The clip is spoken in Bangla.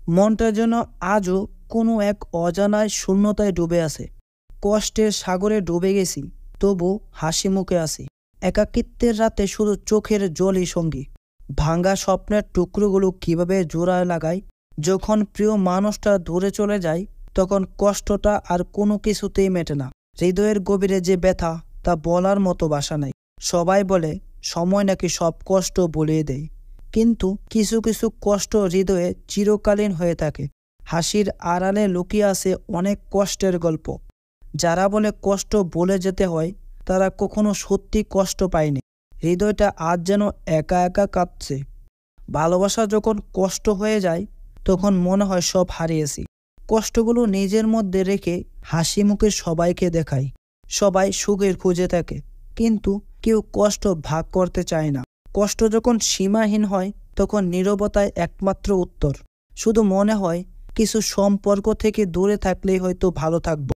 মনটা যেন আজও কোনো এক অজানায় শূন্যতায় ডুবে আছে। কষ্টের সাগরে ডুবে গেছি, তবু হাসি মুখে আছি। একাকিত্বের রাতে শুধু চোখের জলই সঙ্গী। ভাঙ্গা স্বপ্নের টুকরোগুলো কিভাবে জোড়ায় লাগায়। যখন প্রিয় মানুষটা দূরে চলে যায়, তখন কষ্টটা আর কোনো কিছুতেই মেটে না। হৃদয়ের গভীরে যে ব্যথা, তা বলার মতো ভাষা নাই। সবাই বলে সময় নাকি সব কষ্ট ভুলিয়ে দেয়, কিন্তু কিছু কিছু কষ্ট হৃদয়ে চিরকালীন হয়ে থাকে। হাসির আড়ালে লুকিয়ে আছে অনেক কষ্টের গল্প। যারা বলে কষ্ট ভুলে যেতে হয়, তারা কখনো সত্যি কষ্ট পায়নি। হৃদয়টা আজ যেন একা একা কাঁপছে। ভালোবাসা যখন কষ্ট হয়ে যায়, তখন মনে হয় সব হারিয়েছি। কষ্টগুলো নিজের মধ্যে রেখে হাসি মুখে সবাইকে দেখাই। সবাই সুখের খুঁজে থাকে, কিন্তু কেউ কষ্ট ভাগ করতে চায় না। কষ্ট যখন সীমাহীন হয়, তখন নীরবতায় একমাত্র উত্তর। শুধু মনে হয় কিছু সম্পর্ক থেকে দূরে থাকলেই হয়তো ভালো থাকবো।